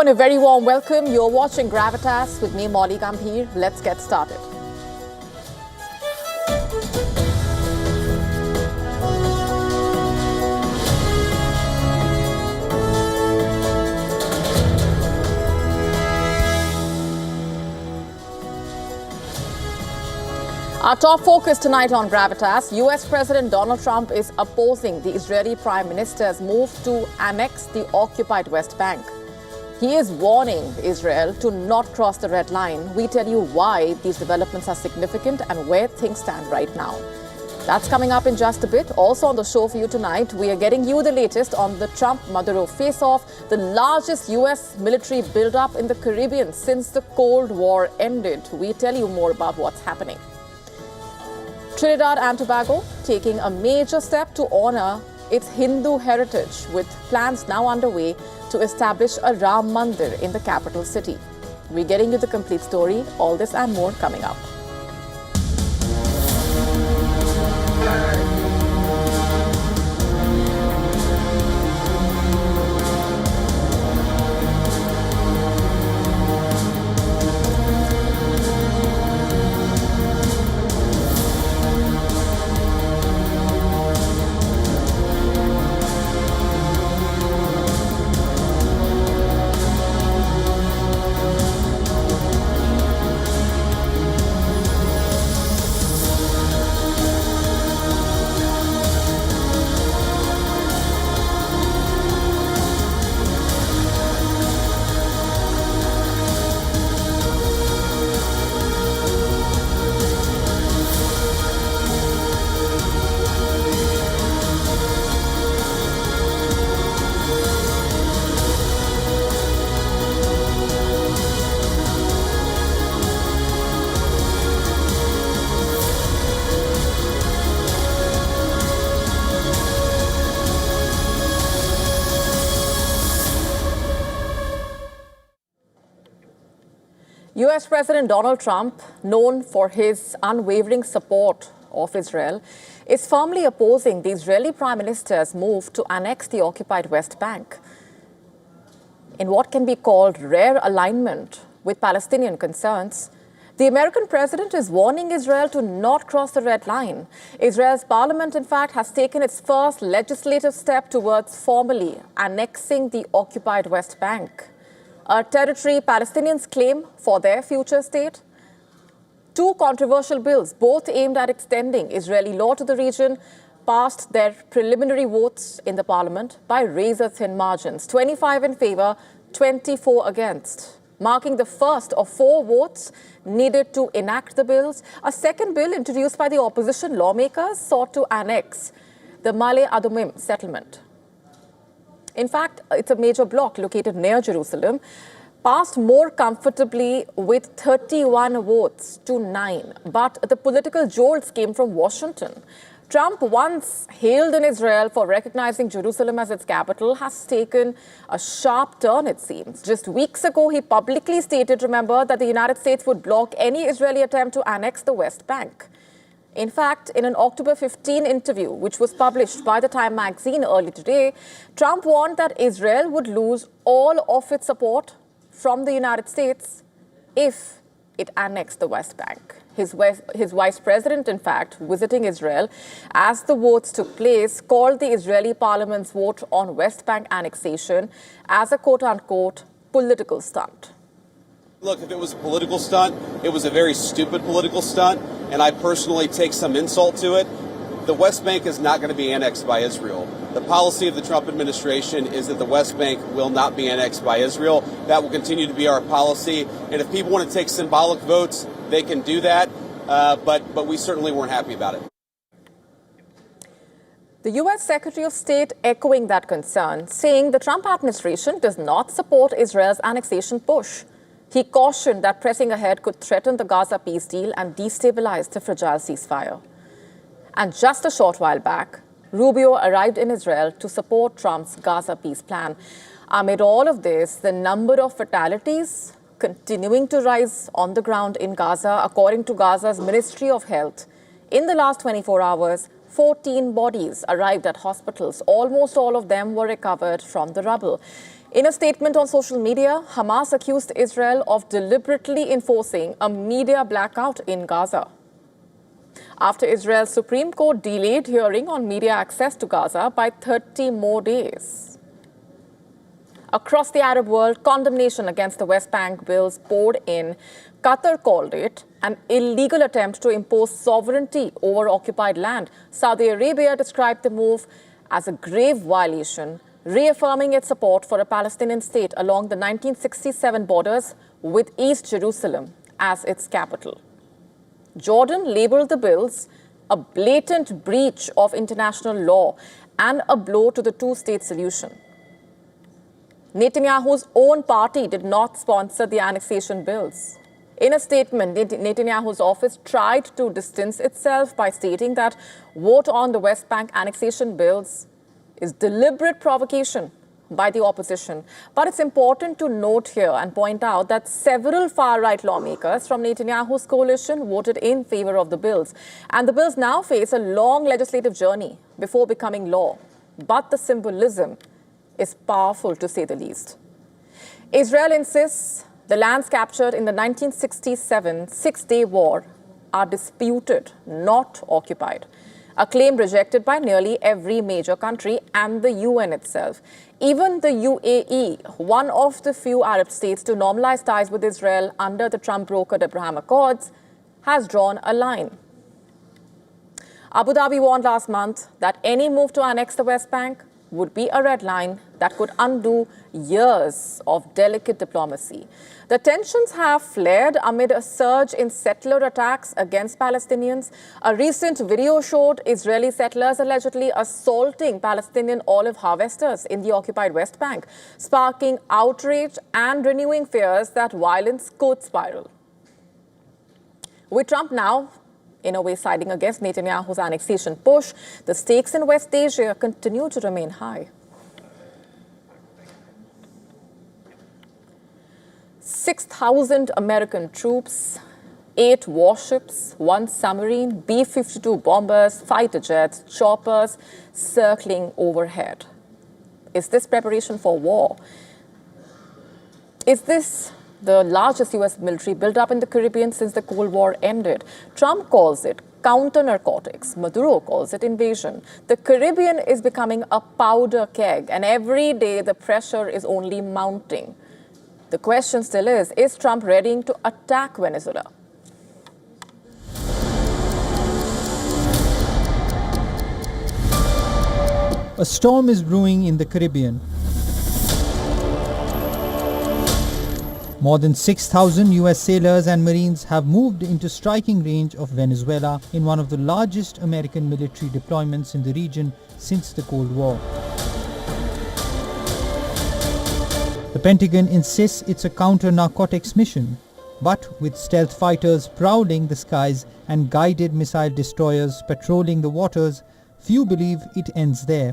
everyone, a very warm welcome. You're watching Gravitas with me, Molly Gambhir. Let's get started. Our top focus tonight on Gravitas, US President Donald Trump is opposing the Israeli Prime Minister's move to annex the occupied West Bank. He is warning Israel to not cross the red line. We tell you why these developments are significant and where things stand right now. That's coming up in just a bit. Also on the show for you tonight, we are getting you the latest on the Trump-Maduro face-off, the largest US military buildup in the Caribbean since the Cold War ended. We tell you more about what's happening. Trinidad and Tobago taking a major step to honor its Hindu heritage, with plans now underway to establish a Ram Mandir in the capital city. We're getting you the complete story. All this and more coming up. US President Donald Trump, known for his unwavering support of Israel, is firmly opposing the Israeli Prime Minister's move to annex the occupied West Bank. In what can be called rare alignment with Palestinian concerns, the American president is warning Israel to not cross the red line. Israel's parliament, in fact, has taken its first legislative step towards formally annexing the occupied West Bank, a territory Palestinians claim for their future state. Two controversial bills, both aimed at extending Israeli law to the region, passed their preliminary votes in the parliament by razor-thin margins, 25 in favor, 24 against, marking the first of four votes needed to enact the bills. A second bill introduced by the opposition lawmakers sought to annex the Male Adumim settlement. In fact, it's a major block located near Jerusalem, passed more comfortably with 31 votes to 9. But the political jolts came from Washington. Trump, once hailed in Israel for recognizing Jerusalem as its capital, has taken a sharp turn, it seems. Just weeks ago, he publicly stated, remember, that the United States would block any Israeli attempt to annex the West Bank. In fact, in an October 15 interview, which was published by the Time magazine early today, Trump warned that Israel would lose all of its support from the United States if it annexed the West Bank. His vice president, in fact, visiting Israel as the votes took place, called the Israeli parliament's vote on West Bank annexation as a quote-unquote political stunt. Look, if it was a political stunt, it was a very stupid political stunt, and I personally take some insult to it. The West Bank is not going to be annexed by Israel. The policy of the Trump administration is that the West Bank will not be annexed by Israel. That will continue to be our policy, and if people want to take symbolic votes, they can do that, but we certainly weren't happy about it. The U.S. Secretary of State echoing that concern, saying the Trump administration does not support Israel's annexation push. He cautioned that pressing ahead could threaten the Gaza peace deal and destabilize the fragile ceasefire. And just a short while back, Rubio arrived in Israel to support Trump's Gaza peace plan. Amid all of this, the number of fatalities continuing to rise on the ground in Gaza. According to Gaza's Ministry of Health, in the last 24 hours, 14 bodies arrived at hospitals. Almost all of them were recovered from the rubble. In a statement on social media, Hamas accused Israel of deliberately enforcing a media blackout in Gaza. After Israel's Supreme Court delayed hearing on media access to Gaza by 30 more days. Across the Arab world, condemnation against the West Bank bills poured in. Qatar called it an illegal attempt to impose sovereignty over occupied land. Saudi Arabia described the move as a grave violation, reaffirming its support for a Palestinian state along the 1967 borders with East Jerusalem as its capital. Jordan labeled the bills a blatant breach of international law and a blow to the two-state solution. Netanyahu's own party did not sponsor the annexation bills. In a statement, Netanyahu's office tried to distance itself by stating that vote on the West Bank annexation bills is deliberate provocation by the opposition. But it's important to note here and point out that several far-right lawmakers from Netanyahu's coalition voted in favor of the bills. And the bills now face a long legislative journey before becoming law. But the symbolism is powerful, to say the least. Israel insists the lands captured in the 1967 Six-Day War are disputed, not occupied, a claim rejected by nearly every major country and the UN itself. Even the UAE, one of the few Arab states to normalize ties with Israel under the Trump-brokered Abraham Accords, has drawn a line. Abu Dhabi warned last month that any move to annex the West Bank would be a red line that could undo years of delicate diplomacy. The tensions have flared amid a surge in settler attacks against Palestinians. A recent video showed Israeli settlers allegedly assaulting Palestinian olive harvesters in the occupied West Bank, sparking outrage and renewing fears that violence could spiral. With Trump now, in a way, siding against Netanyahu's annexation push, the stakes in West Asia continue to remain high. 6,000 American troops, 8 warships, 1 submarine, B-52 bombers, fighter jets, choppers circling overhead. Is this preparation for war? Is this the largest U.S. military buildup in the Caribbean since the Cold War ended? Trump calls it counter-narcotics. Maduro calls it invasion. The Caribbean is becoming a powder keg, and every day the pressure is only mounting. The question still is Trump ready to attack Venezuela? A storm is brewing in the Caribbean. More than 6,000 US sailors and Marines have moved into striking range of Venezuela in one of the largest American military deployments in the region since the Cold War. The Pentagon insists it's a counter-narcotics mission, but with stealth fighters prowling the skies and guided missile destroyers patrolling the waters, few believe it ends there.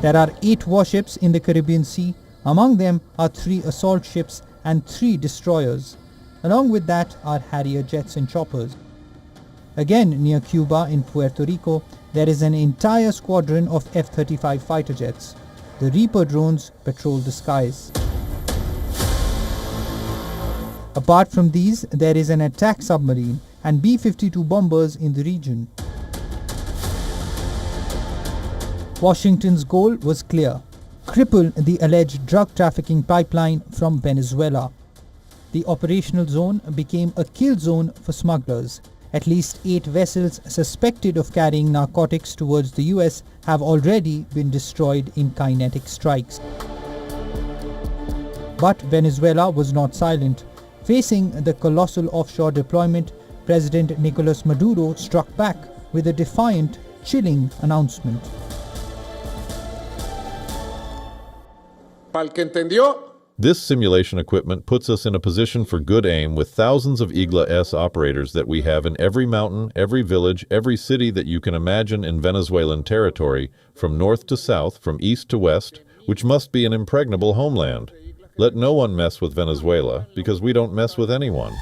There are 8 warships in the Caribbean Sea. Among them are 3 assault ships and 3 destroyers. Along with that are Harrier jets and choppers. Again, near Cuba in Puerto Rico, there is an entire squadron of F-35 fighter jets. The Reaper drones patrol the skies. Apart from these, there is an attack submarine and B-52 bombers in the region. Washington's goal was clear: cripple the alleged drug trafficking pipeline from Venezuela. The operational zone became a kill zone for smugglers. At least 8 vessels suspected of carrying narcotics towards the US have already been destroyed in kinetic strikes. But Venezuela was not silent. Facing the colossal offshore deployment, President Nicolas Maduro struck back with a defiant, chilling announcement. This simulation equipment puts us in a position for good aim with thousands of Igla-S operators that we have in every mountain, every village, every city that you can imagine in Venezuelan territory, from north to south, from east to west, which must be an impregnable homeland. Let no one mess with Venezuela, because we don't mess with anyone.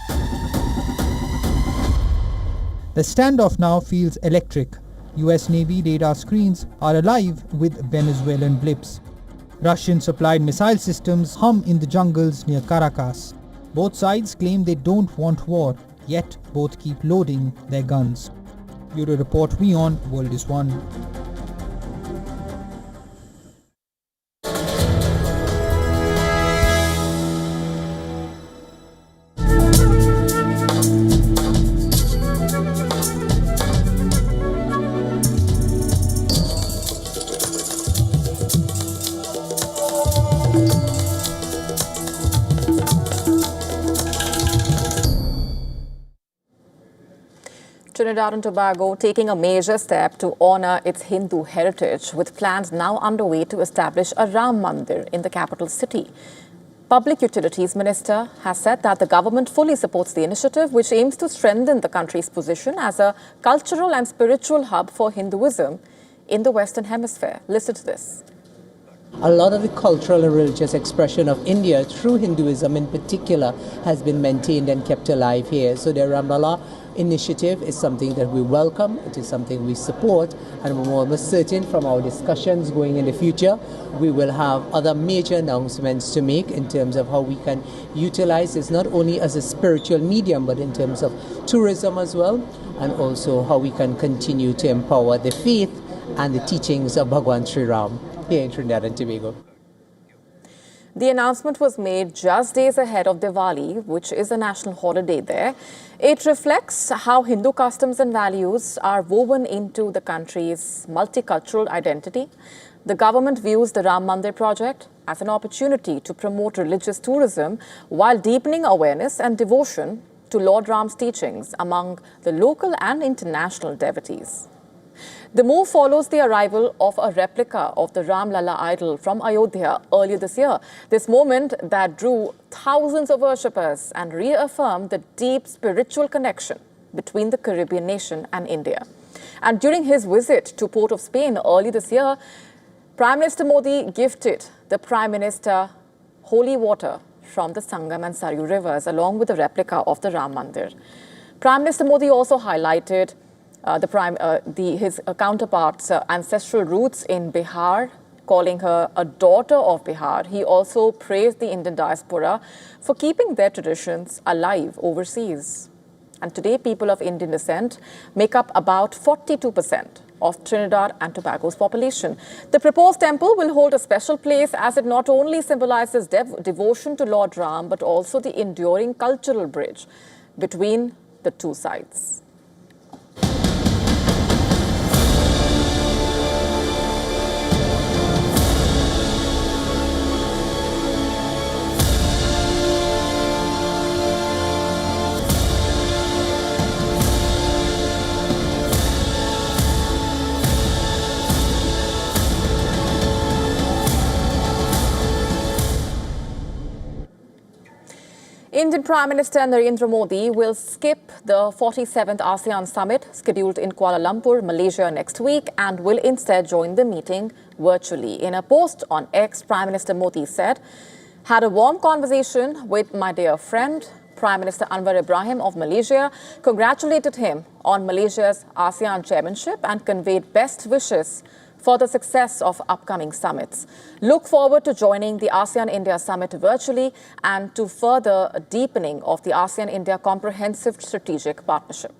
The standoff now feels electric. US Navy radar screens are alive with Venezuelan blips. Russian-supplied missile systems hum in the jungles near Caracas. Both sides claim they don't want war, yet both keep loading their guns. Bureau Report, WION, World is One. Trinidad and Tobago taking a major step to honor its Hindu heritage, with plans now underway to establish a Ram Mandir in the capital city. Public Utilities Minister has said that the government fully supports the initiative, which aims to strengthen the country's position as a cultural and spiritual hub for Hinduism in the Western Hemisphere. Listen to this. A lot of the cultural and religious expression of India, through Hinduism in particular, has been maintained and kept alive here. So the Ramlala initiative is something that we welcome, it is something we support, and we're almost certain from our discussions going in the future, we will have other major announcements to make in terms of how we can utilize this not only as a spiritual medium, but in terms of tourism as well, and also how we can continue to empower the faith and the teachings of Bhagwan Sri Ram here in Trinidad and Tobago. The announcement was made just days ahead of Diwali, which is a national holiday there. It reflects how Hindu customs and values are woven into the country's multicultural identity. The government views the Ram Mandir project as an opportunity to promote religious tourism while deepening awareness and devotion to Lord Ram's teachings among the local and international devotees. The move follows the arrival of a replica of the Ram Lalla idol from Ayodhya earlier this year. This moment that drew thousands of worshippers and reaffirmed the deep spiritual connection between the Caribbean nation and India. And during his visit to Port of Spain early this year, Prime Minister Modi gifted the Prime Minister holy water from the Sangam and Saryu rivers, along with a replica of the Ram Mandir. Prime Minister Modi also highlighted his counterpart's ancestral roots in Bihar, calling her a daughter of Bihar. He also praised the Indian diaspora for keeping their traditions alive overseas. And today, people of Indian descent make up about 42% of Trinidad and Tobago's population. The proposed temple will hold a special place as it not only symbolizes devotion to Lord Ram, but also the enduring cultural bridge between the two sides. Indian Prime Minister Narendra Modi will skip the 47th ASEAN summit scheduled in Kuala Lumpur, Malaysia next week, and will instead join the meeting virtually. In a post on X, Prime Minister Modi said, "Had a warm conversation with my dear friend, Prime Minister Anwar Ibrahim of Malaysia, congratulated him on Malaysia's ASEAN chairmanship and conveyed best wishes for the success of upcoming summits. Look forward to joining the ASEAN-India summit virtually and to further deepening of the ASEAN-India comprehensive strategic partnership."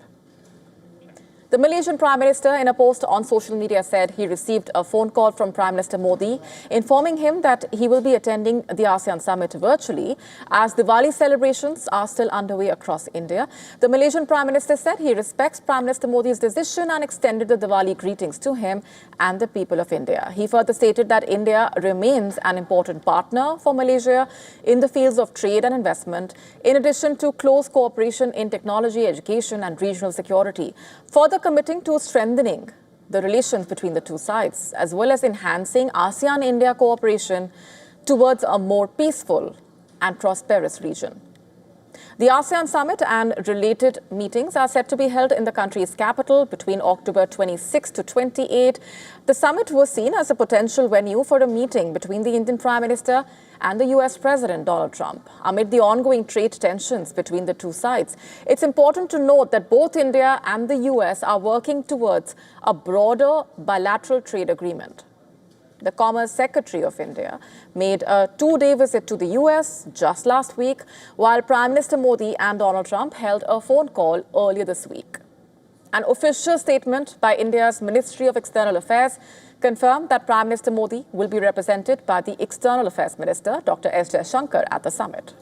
The Malaysian Prime Minister, in a post on social media, said he received a phone call from Prime Minister Modi informing him that he will be attending the ASEAN summit virtually as Diwali celebrations are still underway across India. The Malaysian Prime Minister said he respects Prime Minister Modi's decision and extended the Diwali greetings to him and the people of India. He further stated that India remains an important partner for Malaysia in the fields of trade and investment, in addition to close cooperation in technology, education, and regional security, further committing to strengthening the relations between the two sides, as well as enhancing ASEAN-India cooperation towards a more peaceful and prosperous region. The ASEAN summit and related meetings are set to be held in the country's capital between October 26 to 28. The summit was seen as a potential venue for a meeting between the Indian Prime Minister and the US President Donald Trump. Amid the ongoing trade tensions between the two sides, it's important to note that both India and the US are working towards a broader bilateral trade agreement. The Commerce Secretary of India made a two-day visit to the US just last week, while Prime Minister Modi and Donald Trump held a phone call earlier this week. An official statement by India's Ministry of External Affairs confirmed that Prime Minister Modi will be represented by the External Affairs Minister, Dr. S. Jaishankar, at the summit.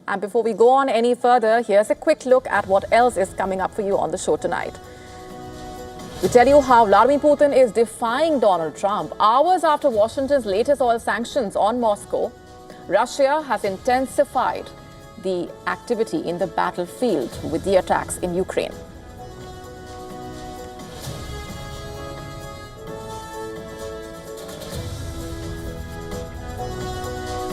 And before we go on any further, here's a quick look at what else is coming up for you on the show tonight. We tell you how Vladimir Putin is defying Donald Trump. Hours after Washington's latest oil sanctions on Moscow, Russia has intensified the activity in the battlefield with the attacks in Ukraine.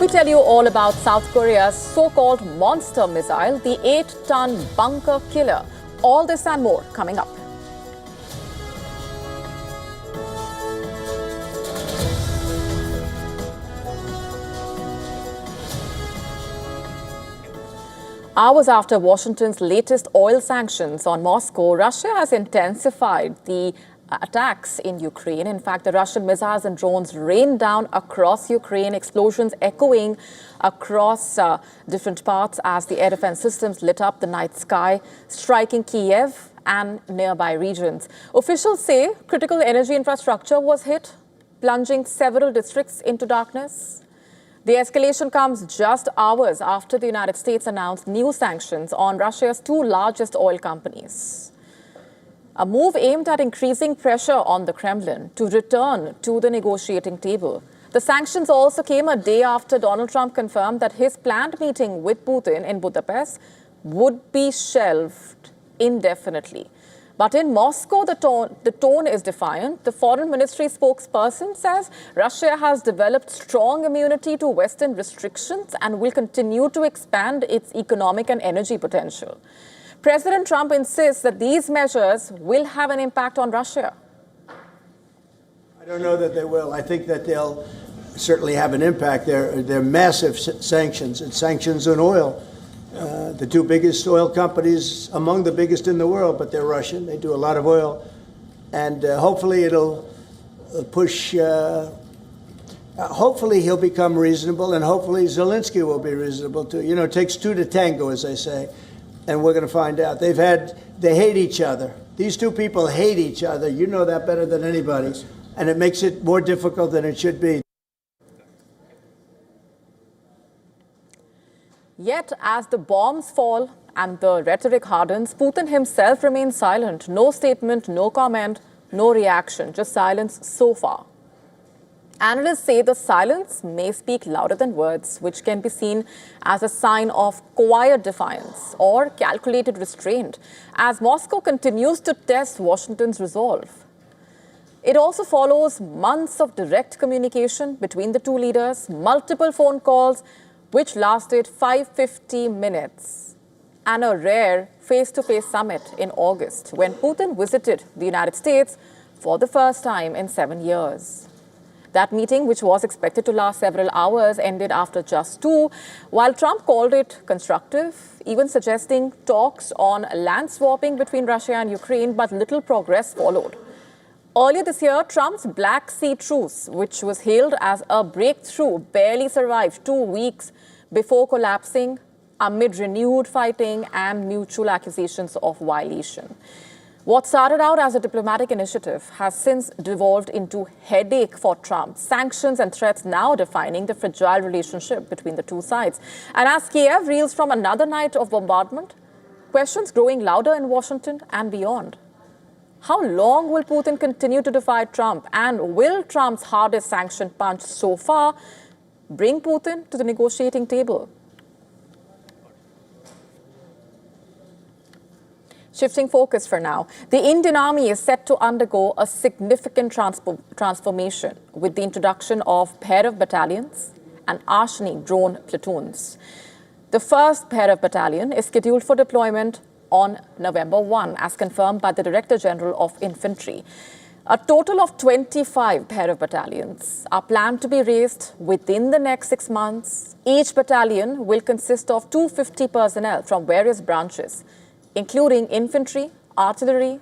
We tell you all about South Korea's so-called monster missile, the 8-ton bunker killer. All this and more coming up. Hours after Washington's latest oil sanctions on Moscow, Russia has intensified the attacks in Ukraine. In fact, the Russian missiles and drones rained down across Ukraine, explosions echoing across different parts as the air defense systems lit up the night sky, striking Kiev and nearby regions. Officials say critical energy infrastructure was hit, plunging several districts into darkness. The escalation comes just hours after the United States announced new sanctions on Russia's two largest oil companies. A move aimed at increasing pressure on the Kremlin to return to the negotiating table. The sanctions also came a day after Donald Trump confirmed that his planned meeting with Putin in Budapest would be shelved indefinitely. But in Moscow, the tone is defiant. The foreign ministry spokesperson says Russia has developed strong immunity to Western restrictions and will continue to expand its economic and energy potential. President Trump insists that these measures will have an impact on Russia. I don't know that they will. I think that they'll certainly have an impact. They're massive sanctions, and sanctions on oil. The two biggest oil companies, among the biggest in the world, but they're Russian. They do a lot of oil. And hopefully it'll push, hopefully he'll become reasonable, and hopefully Zelensky will be reasonable too. You know, it takes two to tango, as they say, and we're going to find out. They hate each other. These two people hate each other. You know that better than anybody. And it makes it more difficult than it should be. Yet, as the bombs fall and the rhetoric hardens, Putin himself remains silent. No statement, no comment, no reaction, just silence so far. Analysts say the silence may speak louder than words, which can be seen as a sign of quiet defiance or calculated restraint, as Moscow continues to test Washington's resolve. It also follows months of direct communication between the two leaders, multiple phone calls, which lasted 550 minutes, and a rare face-to-face summit in August when Putin visited the United States for the first time in 7 years. That meeting, which was expected to last several hours, ended after just 2, while Trump called it constructive, even suggesting talks on land swapping between Russia and Ukraine, but little progress followed. Earlier this year, Trump's Black Sea truce, which was hailed as a breakthrough, barely survived 2 weeks before collapsing amid renewed fighting and mutual accusations of violation. What started out as a diplomatic initiative has since devolved into headache for Trump. Sanctions and threats now defining the fragile relationship between the two sides. And as Kiev reels from another night of bombardment, questions growing louder in Washington and beyond. How long will Putin continue to defy Trump? And will Trump's hardest sanction punch so far bring Putin to the negotiating table? Shifting focus for now, the Indian Army is set to undergo a significant transformation with the introduction of pair of battalions and Ashni drone platoons. The first pair of battalion is scheduled for deployment on November 1, as confirmed by the Director General of Infantry. A total of 25 pair of battalions are planned to be raised within the next 6 months. Each battalion will consist of 250 personnel from various branches, including infantry, artillery,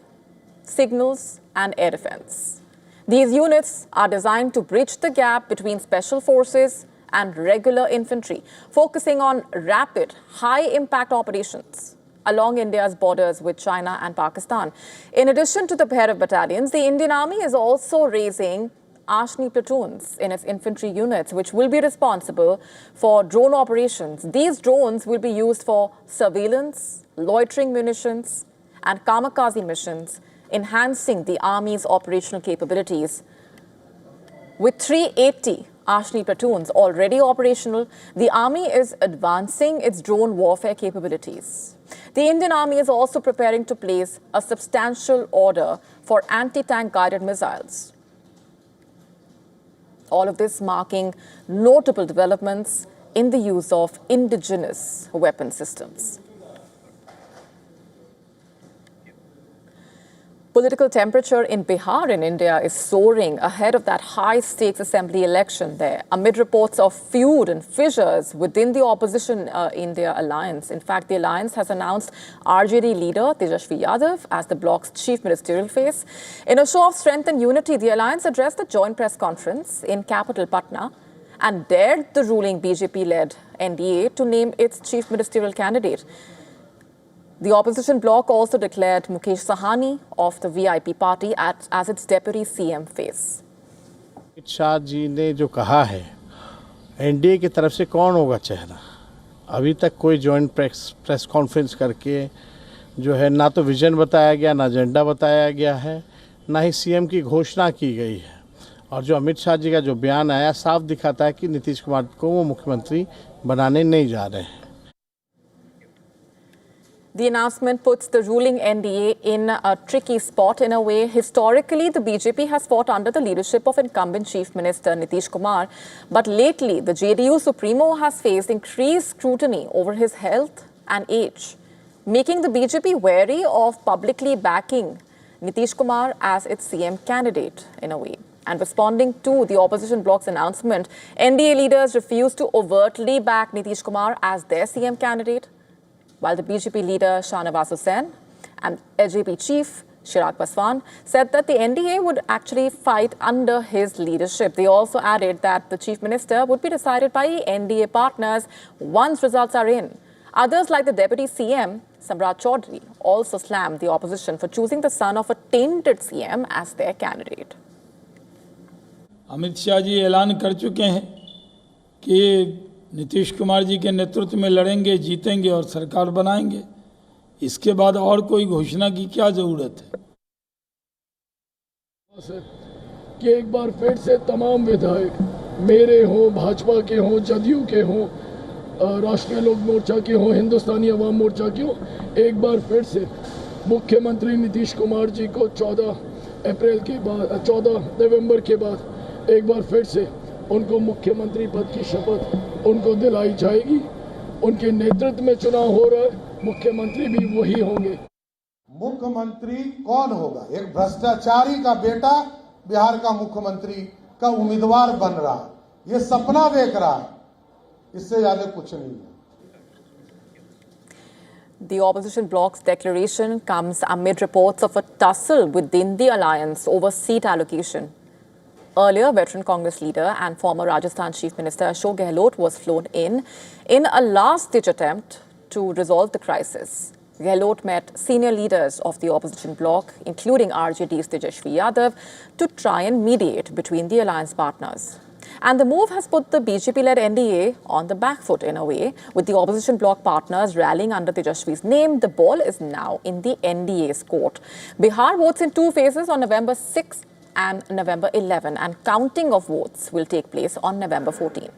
signals, and air defense. These units are designed to bridge the gap between special forces and regular infantry, focusing on rapid, high-impact operations along India's borders with China and Pakistan. In addition to the pair of battalions, the Indian Army is also raising Ashni platoons in its infantry units, which will be responsible for drone operations. These drones will be used for surveillance, loitering munitions, and kamikaze missions, enhancing the Army's operational capabilities. With 380 Ashni platoons already operational, the Army is advancing its drone warfare capabilities. The Indian Army is also preparing to place a substantial order for anti-tank guided missiles. All of this marking notable developments in the use of indigenous weapon systems. Political temperature in Bihar in India is soaring ahead of that high-stakes assembly election there, amid reports of feud and fissures within the opposition India alliance. In fact, the alliance has announced RJD leader Tejashwi Yadav as the bloc's chief ministerial face. In a show of strength and unity, the alliance addressed a joint press conference in capital Patna and dared the ruling BJP-led NDA to name its chief ministerial candidate. The opposition bloc also declared Mukesh Sahani of the VIP party as its deputy CM face. Amit Shah ji ने जो कहा है, NDA की तरफ से कौन होगा चेहरा, अभी तक कोई जॉइंट प्रेस कॉन्फ्रेंस करके जो है ना तो विजन बताया गया, ना एजेंडा बताया गया है, ना ही सीएम की घोषणा की गई है। और जो अमित शाह जी का जो बयान आया साफ दिखाता है कि नीतीश कुमार को वो मुख्यमंत्री बनाने नहीं जा रहे हैं। The announcement puts the ruling NDA in a tricky spot in a way. Historically, the BJP has fought under the leadership of incumbent Chief Minister Nitish Kumar. But lately, the JDU Supremo has faced increased scrutiny over his health and age, making the BJP wary of publicly backing Nitish Kumar as its CM candidate in a way. And responding to the opposition bloc's announcement, NDA leaders refused to overtly back Nitish Kumar as their CM candidate, while the BJP leader Shah Nawaz Hussain and LJP chief Chirag Paswan said that the NDA would actually fight under his leadership. They also added that the chief minister would be decided by NDA partners once results are in. Others, like the deputy CM, Samrat Chaudhary, also slammed the opposition for choosing the son of a tainted CM as their candidate. Amit Shah ji ऐलान कर चुके हैं कि नीतीश कुमार जी के नेतृत्व में लड़ेंगे, जीतेंगे और सरकार बनाएंगे। इसके बाद और कोई घोषणा की क्या जरूरत है? कि एक बार फिर से तमाम विधायक मेरे हों, भाजपा के हों, जदयू के हों, राष्ट्रीय लोक मोर्चा के हों, हिंदुस्तानी अवाम मोर्चा के हों, एक बार फिर से मुख्यमंत्री नीतीश कुमार जी को 14 नवंबर के बाद एक बार फिर से उनको मुख्यमंत्री पद की शपथ उनको दिलाई जाएगी। उनके नेतृत्व में चुनाव हो रहा है, मुख्यमंत्री भी वही होंगे। मुख्यमंत्री कौन होगा? एक भ्रष्टाचारी का बेटा बिहार का मुख्यमंत्री का उम्मीदवार बन रहा है, ये सपना देख रहा है, इससे ज्यादा कुछ नहीं है। The opposition bloc's declaration comes amid reports of a tussle within the alliance over seat allocation. Earlier, veteran Congress leader and former Rajasthan Chief Minister Ashok Gehlot was flown in a last-ditch attempt to resolve the crisis. Gehlot met senior leaders of the opposition bloc, including RJD's Tejashwi Yadav, to try and mediate between the alliance partners. And the move has put the BJP-led NDA on the back foot in a way, with the opposition bloc partners rallying under Tejashwi's name. The ball is now in the NDA's court. Bihar votes in two phases on November 6 and November 11, and counting of votes will take place on November 14.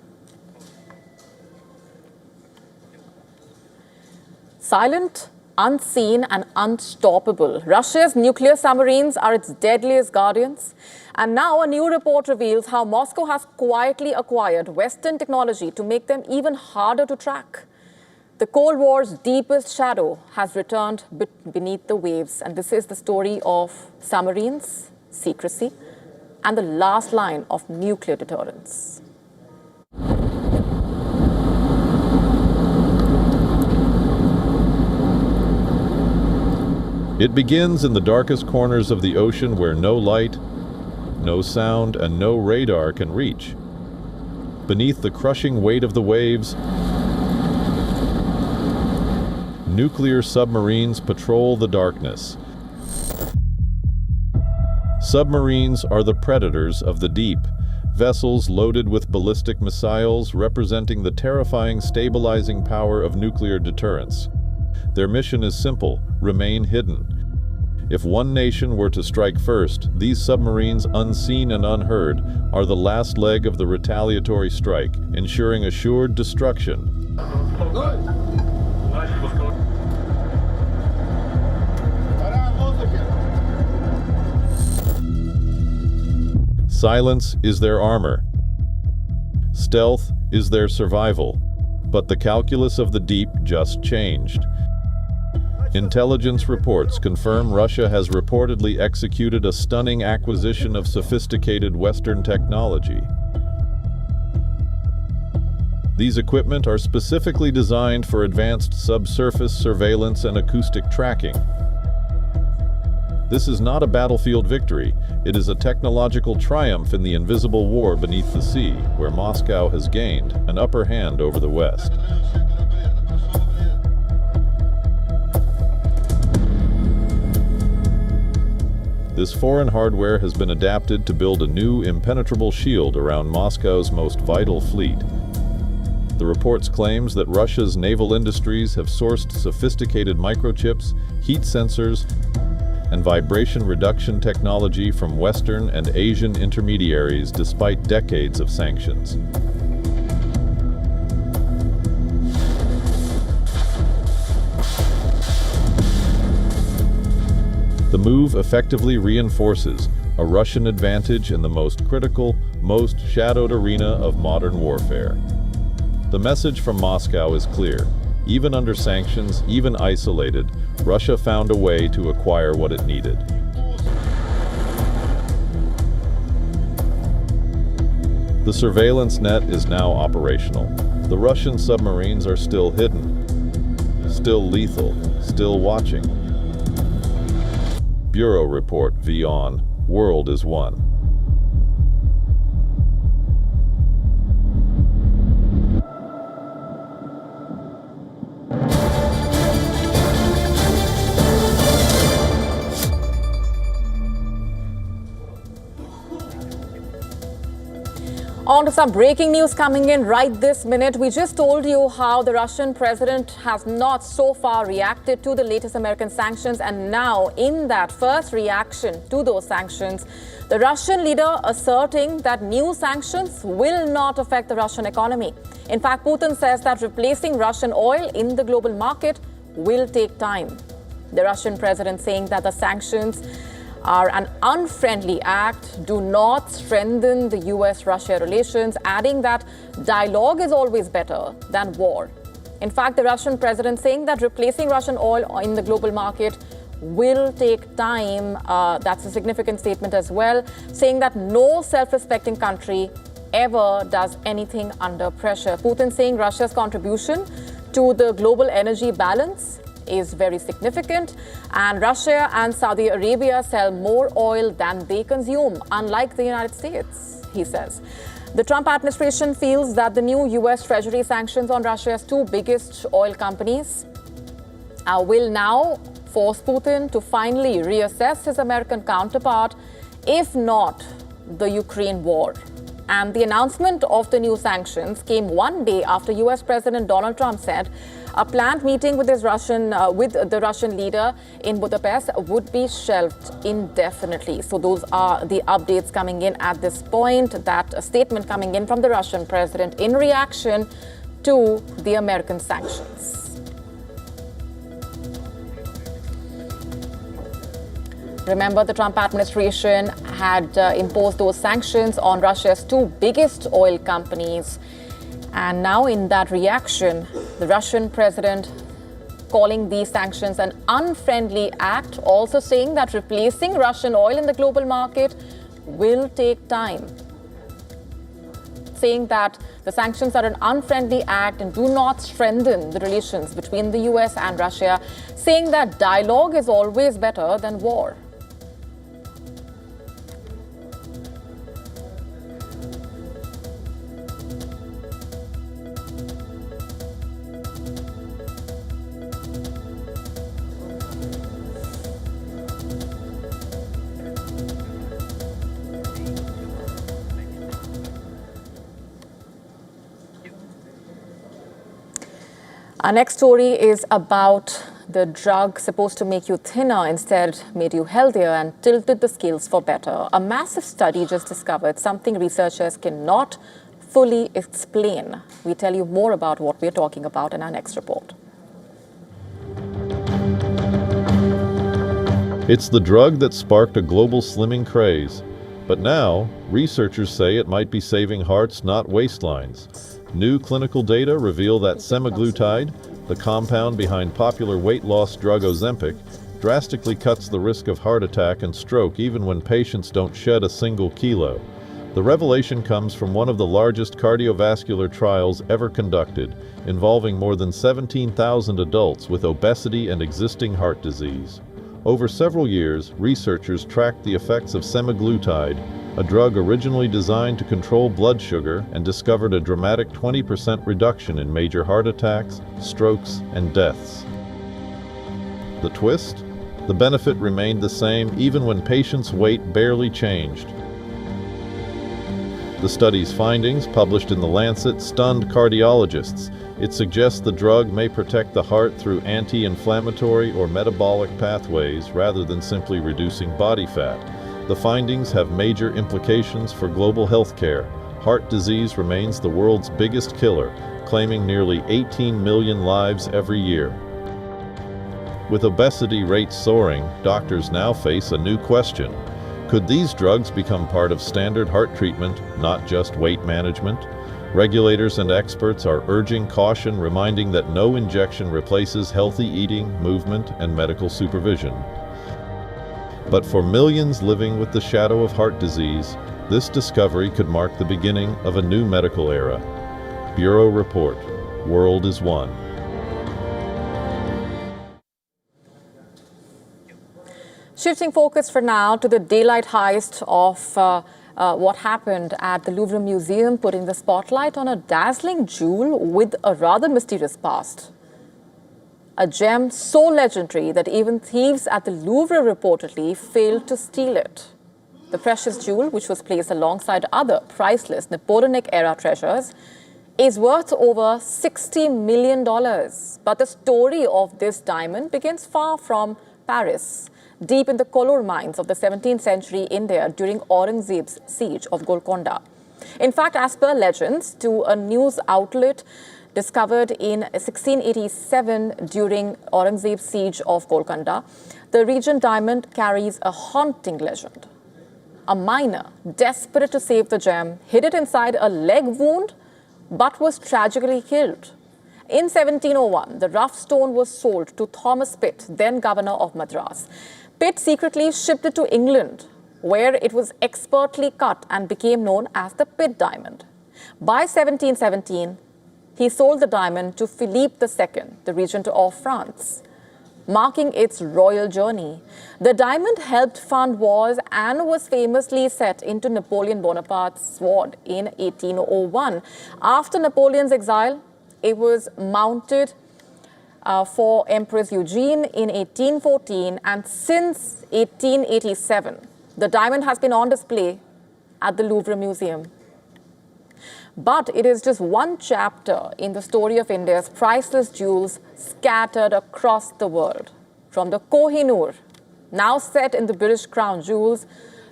Silent unseen and unstoppable. Russia's nuclear submarines are its deadliest guardians. And now a new report reveals how Moscow has quietly acquired Western technology to make them even harder to track. The Cold War's deepest shadow has returned beneath the waves. And this is the story of submarines, secrecy, and the last line of nuclear deterrence. It begins in the darkest corners of the ocean where no light, no sound, and no radar can reach. Beneath the crushing weight of the waves, nuclear submarines patrol the darkness. Submarines are the predators of the deep, vessels loaded with ballistic missiles representing the terrifying stabilizing power of nuclear deterrence. Their mission is simple: remain hidden. If one nation were to strike first, these submarines, unseen and unheard, are the last leg of the retaliatory strike, ensuring assured destruction. Silence is their armor. Stealth is their survival. But the calculus of the deep just changed. Intelligence reports confirm Russia has reportedly executed a stunning acquisition of sophisticated Western technology. These equipment are specifically designed for advanced subsurface surveillance and acoustic tracking. This is not a battlefield victory. It is a technological triumph in the invisible war beneath the sea, where Moscow has gained an upper hand over the West. This foreign hardware has been adapted to build a new, impenetrable shield around Moscow's most vital fleet. The reports claims that Russia's naval industries have sourced sophisticated microchips, heat sensors, and vibration reduction technology from Western and Asian intermediaries despite decades of sanctions. The move effectively reinforces a Russian advantage in the most critical, most shadowed arena of modern warfare. The message from Moscow is clear. Even under sanctions, even isolated, Russia found a way to acquire what it needed. The surveillance net is now operational. The Russian submarines are still hidden, still lethal, still watching. Bureau Report, WION, World is One. On to some breaking news coming in right this minute. We just told you how the Russian president has not so far reacted to the latest American sanctions. And now, in that first reaction to those sanctions, the Russian leader asserting that new sanctions will not affect the Russian economy. In fact, Putin says that replacing Russian oil in the global market will take time. The Russian president saying that the sanctions are an unfriendly act, do not strengthen the US-Russia relations, adding that dialogue is always better than war. In fact, the Russian president saying that replacing Russian oil in the global market will take time. That's a significant statement as well, saying that no self-respecting country ever does anything under pressure. Putin saying Russia's contribution to the global energy balance is very significant, and Russia and Saudi Arabia sell more oil than they consume, unlike the United States, he says. The Trump administration feels that the new US Treasury sanctions on Russia's two biggest oil companies will now force Putin to finally reassess his American counterpart, if not the Ukraine war. And the announcement of the new sanctions came one day after US President Donald Trump said a planned meeting with the Russian leader in Budapest would be shelved indefinitely. So those are the updates coming in at this point, that statement coming in from the Russian president in reaction to the American sanctions. Remember, the Trump administration had imposed those sanctions on Russia's two biggest oil companies. And now in that reaction, the Russian president calling these sanctions an unfriendly act, also saying that replacing Russian oil in the global market will take time. Saying that the sanctions are an unfriendly act and do not strengthen the relations between the US and Russia, saying that dialogue is always better than war. Our next story is about the drug supposed to make you thinner, instead made you healthier and tilted the scales for better. A massive study just discovered something researchers cannot fully explain. We tell you more about what we're talking about in our next report. It's the drug that sparked a global slimming craze. But now, researchers say it might be saving hearts, not waistlines. New clinical data reveal that semaglutide, the compound behind popular weight loss drug Ozempic, drastically cuts the risk of heart attack and stroke even when patients don't shed a single kilo. The revelation comes from one of the largest cardiovascular trials ever conducted, involving more than 17,000 adults with obesity and existing heart disease. Over several years, researchers tracked the effects of semaglutide, a drug originally designed to control blood sugar, and discovered a dramatic 20% reduction in major heart attacks, strokes, and deaths. The twist? The benefit remained the same even when patients' weight barely changed. The study's findings, published in The Lancet, stunned cardiologists. It suggests the drug may protect the heart through anti-inflammatory or metabolic pathways rather than simply reducing body fat. The findings have major implications for global health care. Heart disease remains the world's biggest killer, claiming nearly 18 million lives every year. With obesity rates soaring, doctors now face a new question. Could these drugs become part of standard heart treatment, not just weight management? Regulators and experts are urging caution, reminding that no injection replaces healthy eating, movement, and medical supervision. But for millions living with the shadow of heart disease, this discovery could mark the beginning of a new medical era. Bureau Report, World is One. Shifting focus for now to the daylight heist of what happened at the Louvre Museum, putting the spotlight on a dazzling jewel with a rather mysterious past. A gem so legendary that even thieves at the Louvre reportedly failed to steal it. The precious jewel, which was placed alongside other priceless Napoleonic-era treasures, is worth over $60 million. But the story of this diamond begins far from Paris, deep in the Kolur mines of the 17th century India during Aurangzeb's siege of Golconda. In fact, as per legends, to a news outlet discovered in 1687 during Aurangzeb's siege of Golconda, the Regent Diamond carries a haunting legend. A miner, desperate to save the gem, hid it inside a leg wound but was tragically killed. In 1701, the rough stone was sold to Thomas Pitt, then governor of Madras. Pitt secretly shipped it to England, where it was expertly cut and became known as the Pitt diamond. By 1717, he sold the diamond to Philippe II, the regent of France, marking its royal journey. The diamond helped fund wars and was famously set into Napoleon Bonaparte's sword in 1801. After Napoleon's exile, it was mounted for Empress Eugene in 1814, and since 1887, the diamond has been on display at the Louvre Museum. But it is just one chapter in the story of India's priceless jewels scattered across the world. From the Kohinoor, now set in the British crown jewels,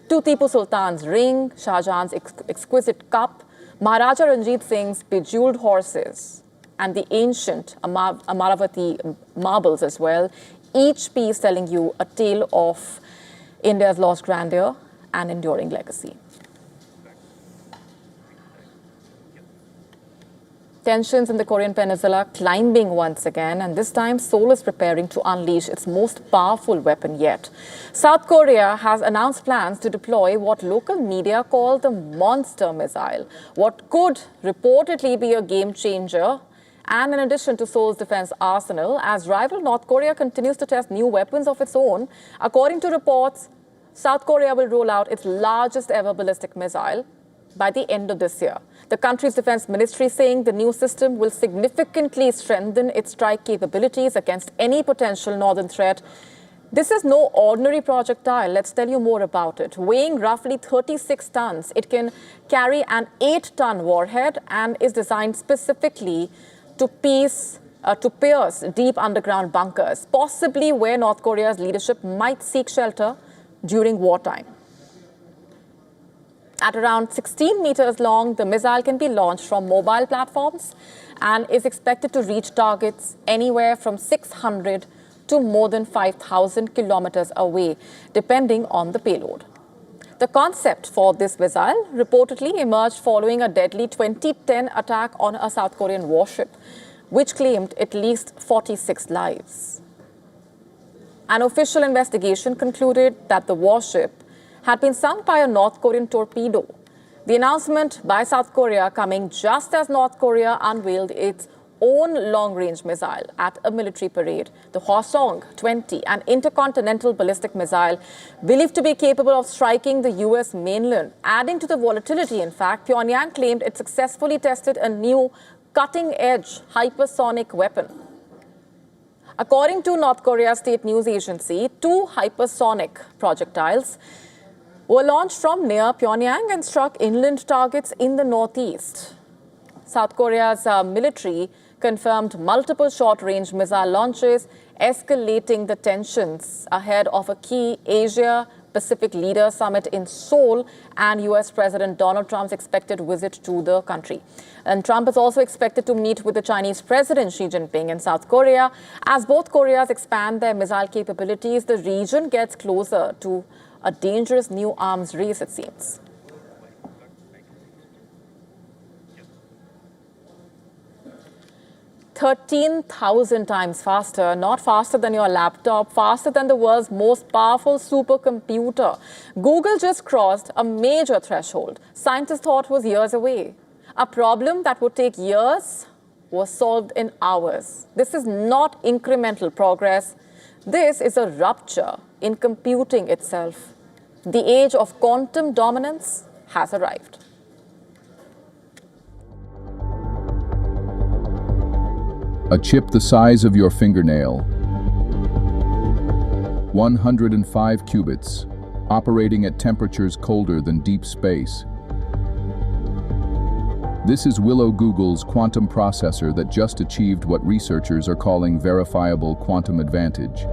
to Tipu Sultan's ring, Shah Jahan's exquisite cup, Maharaja Ranjit Singh's bejeweled horses, and the ancient Amaravati marbles as well, each piece telling you a tale of India's lost grandeur and enduring legacy. Tensions in the Korean Peninsula climbing once again, and this time Seoul is preparing to unleash its most powerful weapon yet. South Korea has announced plans to deploy what local media call the monster missile, what could reportedly be a game changer. And in addition to Seoul's defense arsenal, as rival North Korea continues to test new weapons of its own, according to reports, South Korea will roll out its largest ever ballistic missile by the end of this year. The country's defense ministry saying the new system will significantly strengthen its strike capabilities against any potential northern threat. This is no ordinary projectile. Let's tell you more about it. Weighing roughly 36 tons, it can carry an 8-ton warhead and is designed specifically to pierce deep underground bunkers, possibly where North Korea's leadership might seek shelter during wartime. At around 16 meters long, the missile can be launched from mobile platforms and is expected to reach targets anywhere from 600 to more than 5,000 kilometers away, depending on the payload. The concept for this missile reportedly emerged following a deadly 2010 attack on a South Korean warship, which claimed at least 46 lives. An official investigation concluded that the warship had been sunk by a North Korean torpedo. The announcement by South Korea coming just as North Korea unveiled its own long-range missile at a military parade, the Hwasong-20, an intercontinental ballistic missile believed to be capable of striking the U.S. mainland. Adding to the volatility, in fact, Pyongyang claimed it successfully tested a new cutting-edge hypersonic weapon. According to North Korea's state news agency, 2 hypersonic projectiles were launched from near Pyongyang and struck inland targets in the northeast. South Korea's military confirmed multiple short-range missile launches, escalating the tensions ahead of a key Asia-Pacific leader summit in Seoul and U.S. President Donald Trump's expected visit to the country. And Trump is also expected to meet with the Chinese President Xi Jinping in South Korea. As both Koreas expand their missile capabilities, the region gets closer to a dangerous new arms race, it seems. "13,000 times faster, not faster than your laptop, faster than the world's most powerful supercomputer." Google just crossed a major threshold scientists thought was years away. A problem that would take years was solved in hours. This is not incremental progress. This is a rupture in computing itself. The age of quantum dominance has arrived. A chip the size of your fingernail. 105 qubits, operating at temperatures colder than deep space. This is Willow Google's quantum processor that just achieved what researchers are calling verifiable quantum advantage.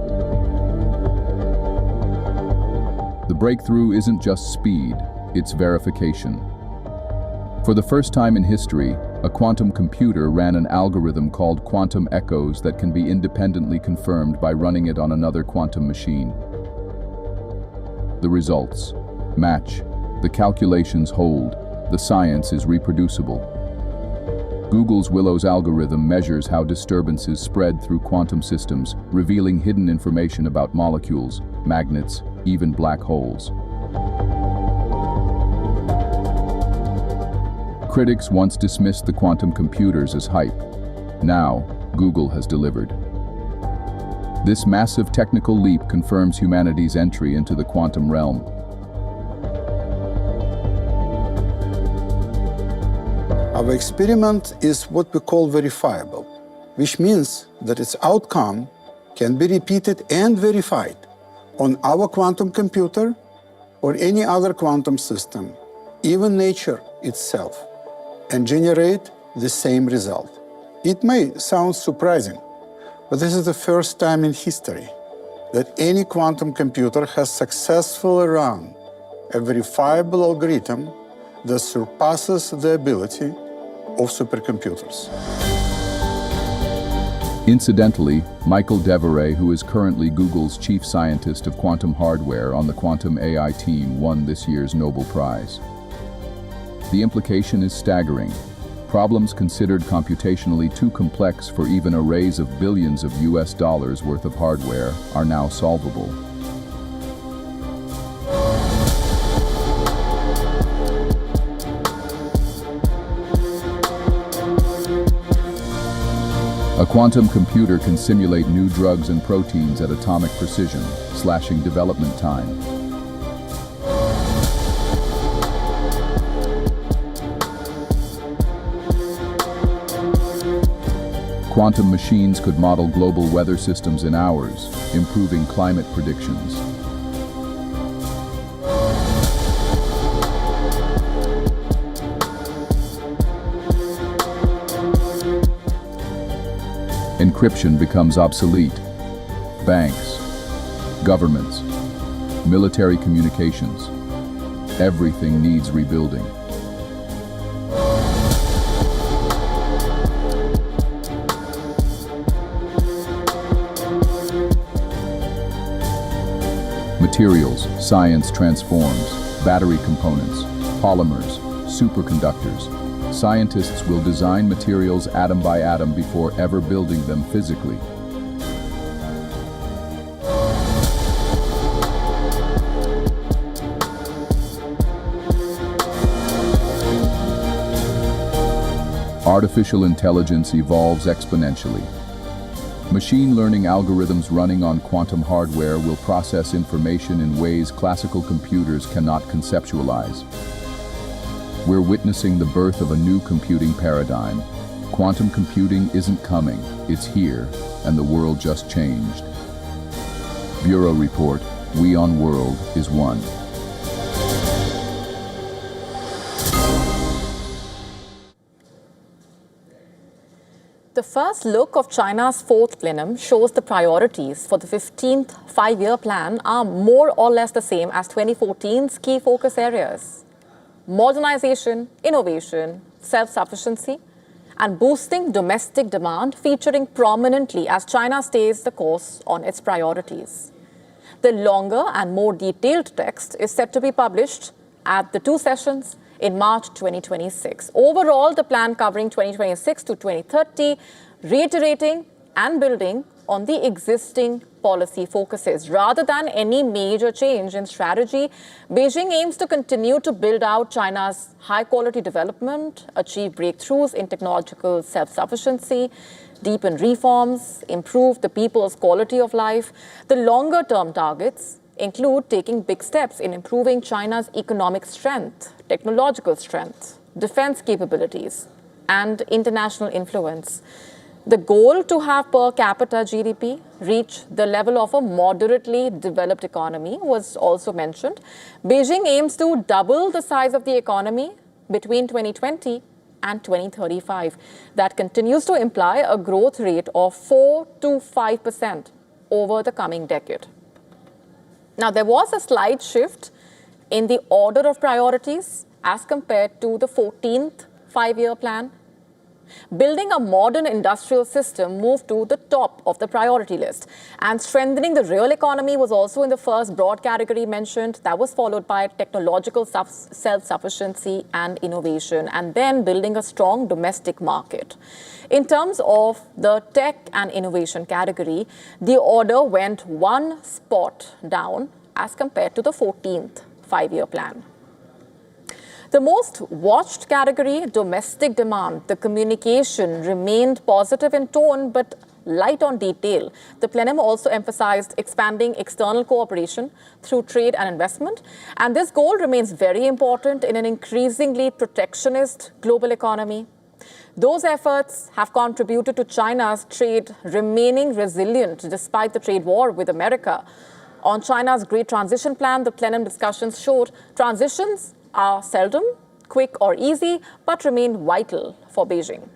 The breakthrough isn't just speed, it's verification. For the first time in history, a quantum computer ran an algorithm called quantum echoes that can be independently confirmed by running it on another quantum machine. The results match, the calculations hold, the science is reproducible. Google's Willow's algorithm measures how disturbances spread through quantum systems, revealing hidden information about molecules, magnets, even black holes. Critics once dismissed the quantum computers as hype. Now, Google has delivered. This massive technical leap confirms humanity's entry into the quantum realm. Our experiment is what we call verifiable, which means that its outcome can be repeated and verified on our quantum computer or any other quantum system, even nature itself, and generate the same result. It may sound surprising, but this is the first time in history that any quantum computer has successfully run a verifiable algorithm that surpasses the ability of supercomputers. Incidentally, Michael Deveray, who is currently Google's chief scientist of quantum hardware on the quantum AI team, won this year's Nobel Prize. The implication is staggering. Problems considered computationally too complex for even arrays of billions of US dollars worth of hardware are now solvable. A quantum computer can simulate new drugs and proteins at atomic precision, slashing development time. Quantum machines could model global weather systems in hours, improving climate predictions. Encryption becomes obsolete. Banks, governments, military communications, everything needs rebuilding. Materials, science transforms, battery components, polymers, superconductors. Scientists will design materials atom by atom before ever building them physically. Artificial intelligence evolves exponentially. Machine learning algorithms running on quantum hardware will process information in ways classical computers cannot conceptualize. We're witnessing the birth of a new computing paradigm. Quantum computing isn't coming, it's here, and the world just changed. Bureau Report, WION The World is one. The first look of China's fourth plenum shows the priorities for the 15th five-year plan are more or less the same as 2014's key focus areas: modernization, innovation, self-sufficiency, and boosting domestic demand, featuring prominently as China stays the course on its priorities. The longer and more detailed text is set to be published at the two sessions in March 2026. Overall, the plan covering 2026 to 2030, reiterating and building on the existing policy focuses. Rather than any major change in strategy, Beijing aims to continue to build out China's high-quality development, achieve breakthroughs in technological self-sufficiency, deepen reforms, improve the people's quality of life. The longer-term targets include taking big steps in improving China's economic strength, technological strength, defense capabilities, and international influence. The goal to have per capita GDP reach the level of a moderately developed economy was also mentioned. Beijing aims to double the size of the economy between 2020 and 2035. That continues to imply a growth rate of 4 to 5% over the coming decade. Now, there was a slight shift in the order of priorities as compared to the 14th five-year plan. Building a modern industrial system moved to the top of the priority list, and strengthening the real economy was also in the first broad category mentioned. That was followed by technological self-sufficiency and innovation, and then building a strong domestic market. In terms of the tech and innovation category, the order went one spot down as compared to the 14th five-year plan. The most watched category, domestic demand, the communication remained positive in tone but light on detail. The plenum also emphasized expanding external cooperation through trade and investment. And this goal remains very important in an increasingly protectionist global economy. Those efforts have contributed to China's trade remaining resilient despite the trade war with America. On China's Great Transition Plan, the plenum discussions showed transitions are seldom quick or easy, but remain vital for Beijing.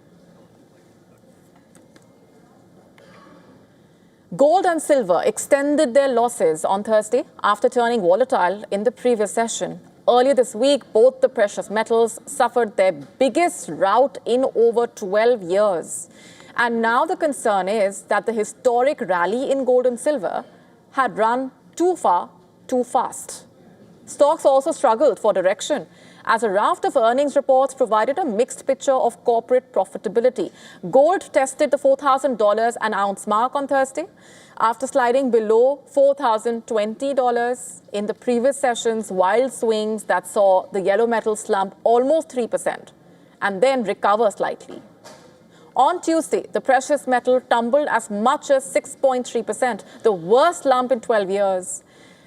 Gold and silver extended their losses on Thursday after turning volatile in the previous session. Earlier this week, both the precious metals suffered their biggest rout in over 12 years. And now the concern is that the historic rally in gold and silver had run too far, too fast. Stocks also struggled for direction, as a raft of earnings reports provided a mixed picture of corporate profitability. Gold tested the $4,000 an ounce mark on Thursday, after sliding below $4,020 in the previous session's wild swings that saw the yellow metal slump almost 3% and then recover slightly. On Tuesday, the precious metal tumbled as much as 6.3%, the worst slump in 12 years.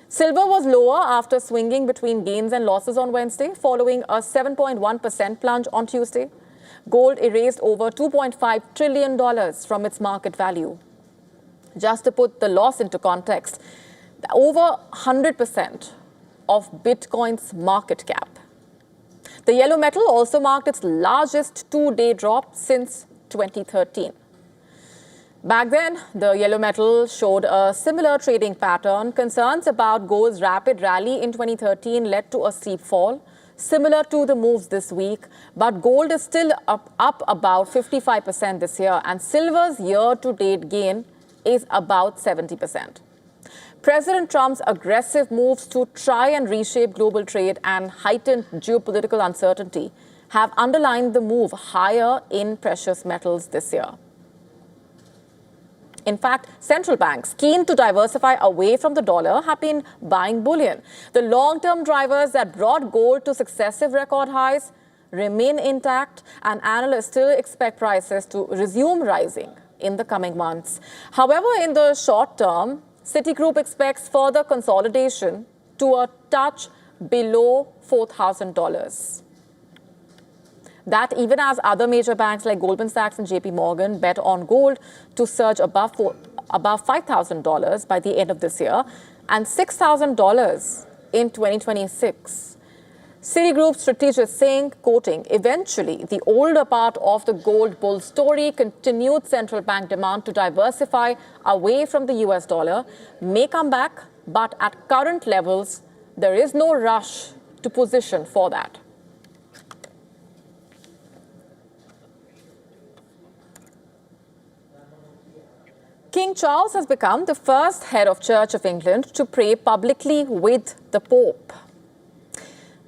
Silver was lower after swinging between gains and losses on Wednesday, following a 7.1% plunge on Tuesday. Gold erased over $2.5 trillion from its market value. Just to put the loss into context, over 100% of Bitcoin's market cap. The yellow metal also marked its largest two-day drop since 2013. Back then, the yellow metal showed a similar trading pattern. Concerns about gold's rapid rally in 2013 led to a steep fall, similar to the moves this week. But gold is still up about 55% this year, and silver's year-to-date gain is about 70%. President Trump's aggressive moves to try and reshape global trade and heightened geopolitical uncertainty have underlined the move higher in precious metals this year. In fact, central banks, keen to diversify away from the dollar, have been buying bullion. The long-term drivers that brought gold to successive record highs remain intact, and analysts still expect prices to resume rising in the coming months. However, in the short term, Citigroup expects further consolidation to a touch below $4,000. That even as other major banks like Goldman Sachs and JP Morgan bet on gold to surge above $5,000 by the end of this year and $6,000 in 2026. Citigroup strategists saying, quoting, eventually the older part of the gold bull story, continued central bank demand to diversify away from the US dollar, may come back, but at current levels, there is no rush to position for that. King Charles has become the first head of Church of England to pray publicly with the Pope.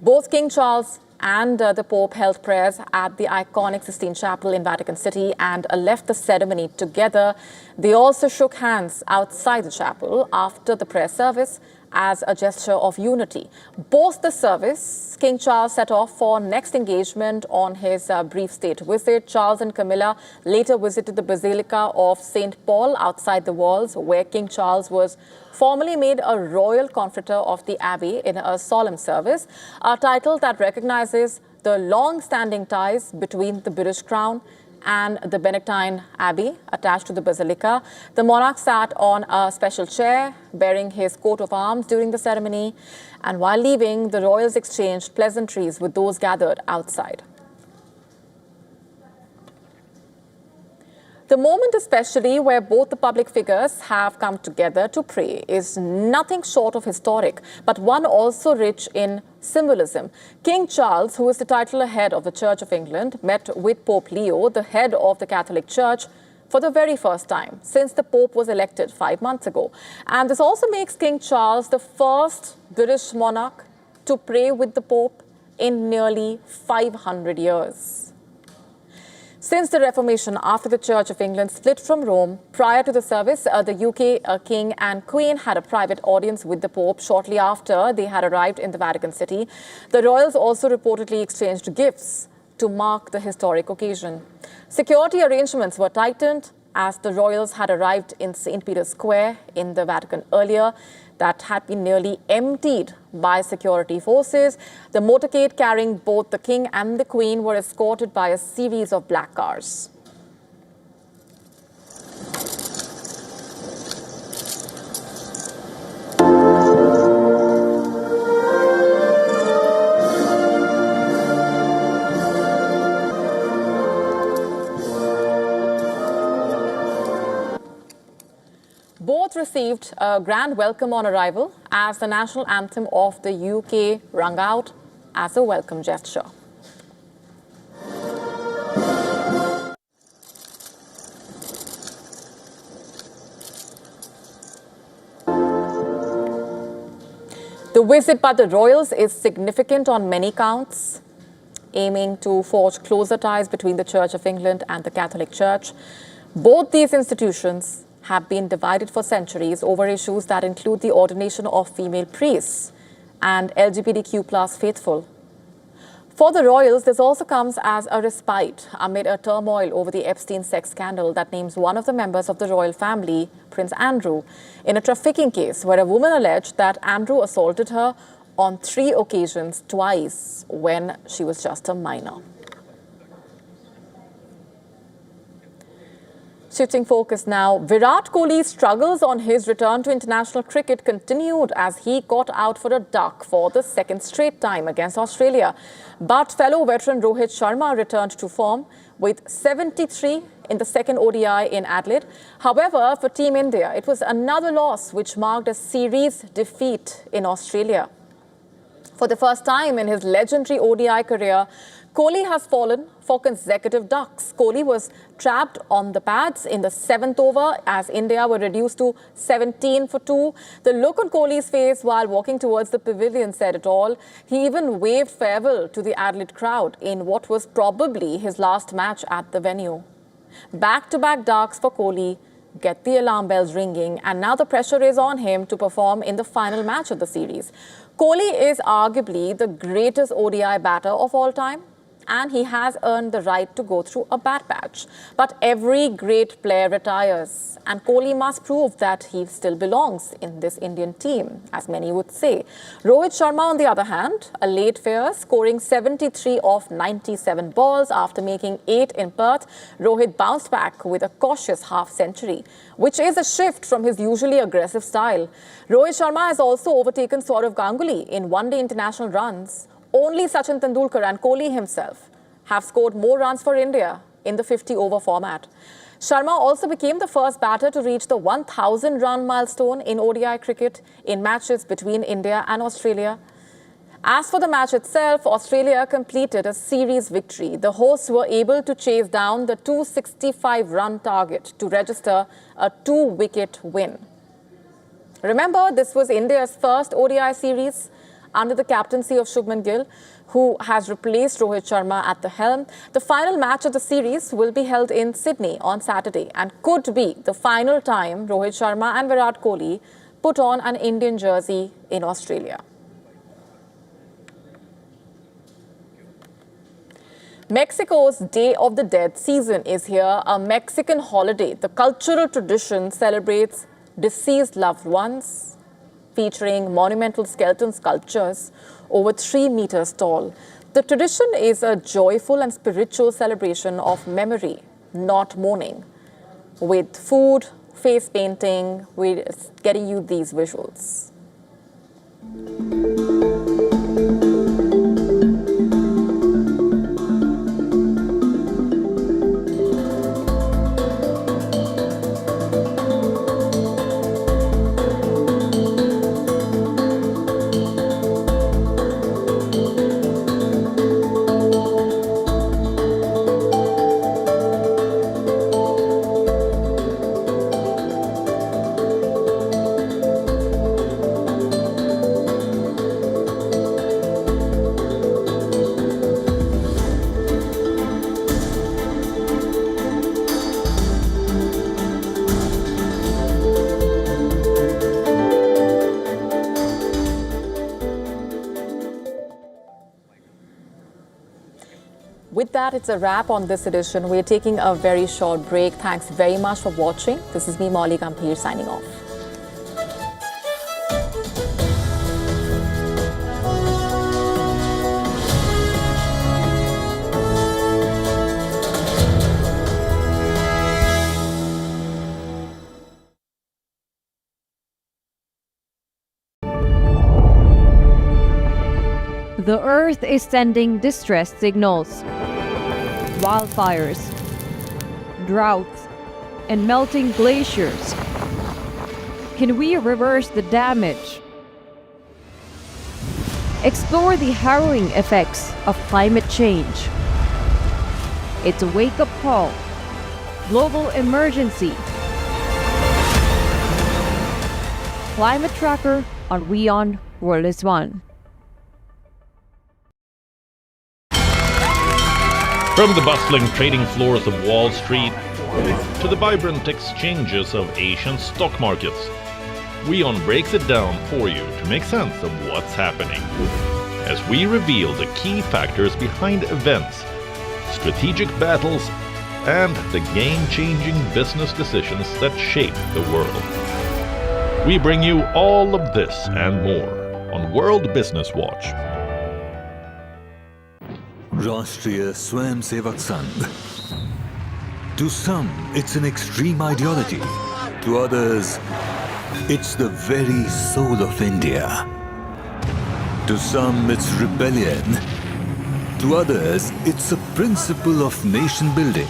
Both King Charles and the Pope held prayers at the iconic Sistine Chapel in Vatican City and left the ceremony together. They also shook hands outside the chapel after the prayer service as a gesture of unity. Post the service, King Charles set off for next engagement on his brief state visit. Charles and Camilla later visited the Basilica of St. Paul outside the walls, where King Charles was formally made a royal confrater of the Abbey in a solemn service, a title that recognizes the long-standing ties between the British Crown and the Benedictine Abbey attached to the Basilica. The monarch sat on a special chair bearing his coat of arms during the ceremony, and while leaving, the royals exchanged pleasantries with those gathered outside. The moment especially where both the public figures have come together to pray is nothing short of historic, but one also rich in symbolism. King Charles, who is the titular head of the Church of England, met with Pope Leo, the head of the Catholic Church, for the very first time since the Pope was elected 5 months ago. And this also makes King Charles the first British monarch to pray with the Pope in nearly 500 years. Since the Reformation, after the Church of England split from Rome, prior to the service, the UK King and Queen had a private audience with the Pope shortly after they had arrived in the Vatican City. The royals also reportedly exchanged gifts to mark the historic occasion. Security arrangements were tightened as the royals had arrived in St. Peter's Square in the Vatican earlier. That had been nearly emptied by security forces. The motorcade carrying both the King and the Queen were escorted by a series of black cars. Both received a grand welcome on arrival as the national anthem of the UK rung out as a welcome gesture. The visit by the royals is significant on many counts, aiming to forge closer ties between the Church of England and the Catholic Church. Both these institutions have been divided for centuries over issues that include the ordination of female priests and LGBTQ+ faithful. For the royals, this also comes as a respite amid a turmoil over the Epstein sex scandal that names one of the members of the royal family, Prince Andrew, in a trafficking case where a woman alleged that Andrew assaulted her on 3 occasions, twice when she was just a minor. Shifting focus now, Virat Kohli's struggles on his return to international cricket continued as he got out for a duck for the second straight time against Australia. But fellow veteran Rohit Sharma returned to form with 73 in the second ODI in Adelaide. However, for Team India, it was another loss which marked a series defeat in Australia. For the first time in his legendary ODI career, Kohli has fallen for consecutive ducks. Kohli was trapped on the pads in the 7th over as India were reduced to 17 for 2. The look on Kohli's face while walking towards the pavilion said it all. He even waved farewell to the Adelaide crowd in what was probably his last match at the venue. Back-to-back ducks for Kohli get the alarm bells ringing, and now the pressure is on him to perform in the final match of the series. Kohli is arguably the greatest ODI batter of all time, and he has earned the right to go through a bad patch. But every great player retires, and Kohli must prove that he still belongs in this Indian team, as many would say. Rohit Sharma, on the other hand, a late fare, scoring 73 off 97 balls after making 8 in Perth. Rohit bounced back with a cautious half-century, which is a shift from his usually aggressive style. Rohit Sharma has also overtaken Sourav Ganguly in one-day international runs. Only Sachin Tendulkar and Kohli himself have scored more runs for India in the 50-over format. Sharma also became the first batter to reach the 1,000-run milestone in ODI cricket in matches between India and Australia. As for the match itself, Australia completed a series victory. The hosts were able to chase down the 265-run target to register a 2-wicket win. Remember, this was India's first ODI series under the captaincy of Shubman Gill, who has replaced Rohit Sharma at the helm. The final match of the series will be held in Sydney on Saturday and could be the final time Rohit Sharma and Virat Kohli put on an Indian jersey in Australia. Mexico's Day of the Dead season is here, a Mexican holiday. The cultural tradition celebrates deceased loved ones, featuring monumental skeleton sculptures over 3 meters tall. The tradition is a joyful and spiritual celebration of memory, not mourning. With food, face painting, we're getting you these visuals. With that, it's a wrap on this edition. We're taking a very short break. Thanks very much for watching. This is me, Molly Gambhir, signing off. The Earth is sending distress signals. Wildfires, droughts, and melting glaciers. Can we reverse the damage? Explore the harrowing effects of climate change. It's a wake-up call. Global emergency. Climate Tracker on WION World is One. From the bustling trading floors of Wall Street to the vibrant exchanges of Asian stock markets, WION breaks it down for you to make sense of what's happening, as we reveal the key factors behind events, strategic battles, and the game-changing business decisions that shape the world. We bring you all of this and more on World Business Watch. Rashtriya Swayamsevak Sangh. To some, it's an extreme ideology. To others, it's the very soul of India. To some, it's rebellion. To others, it's a principle of nation building,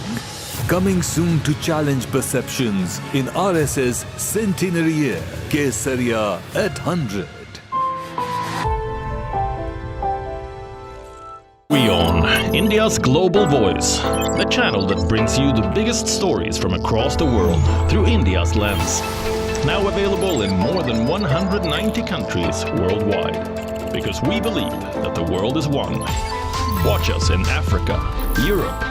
coming soon to challenge perceptions in RS's centenary year, Kesariya at 100. WION, India's global voice, the channel that brings you the biggest stories from across the world through India's lens. Now available in more than 190 countries worldwide, because we believe that the world is one. Watch us in Africa, Europe,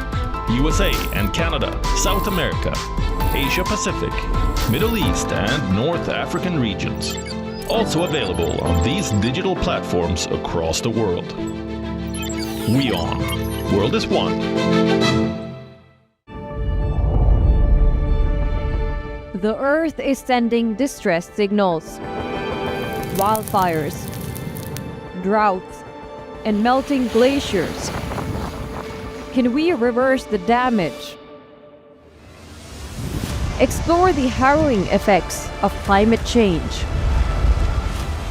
USA and Canada, South America, Asia Pacific, Middle East and North African regions. Also available on these digital platforms across the world. WION, World is One. The Earth is sending distress signals. Wildfires, droughts, and melting glaciers. Can we reverse the damage? Explore the harrowing effects of climate change.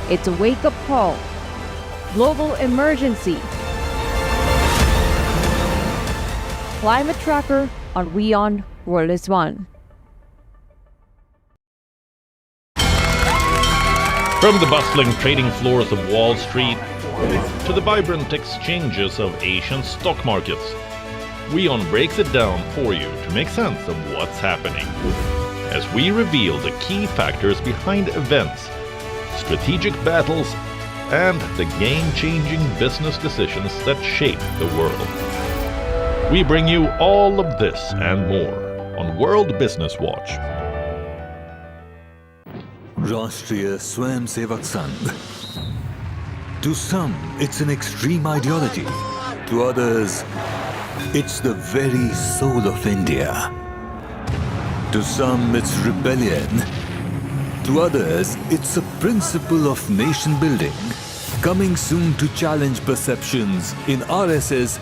It's a wake-up call. Global emergency. Climate Tracker on WION World is One. From the bustling trading floors of Wall Street to the vibrant exchanges of Asian stock markets, WION breaks it down for you to make sense of what's happening, as we reveal the key factors behind events, strategic battles, and the game-changing business decisions that shape the world. We bring you all of this and more on World Business Watch. Rashtriya Swayamsevak Sangh. To some, it's an extreme ideology. To others, it's the very soul of India. To some, it's rebellion. To others, it's a principle of nation building, coming soon to challenge perceptions in RS's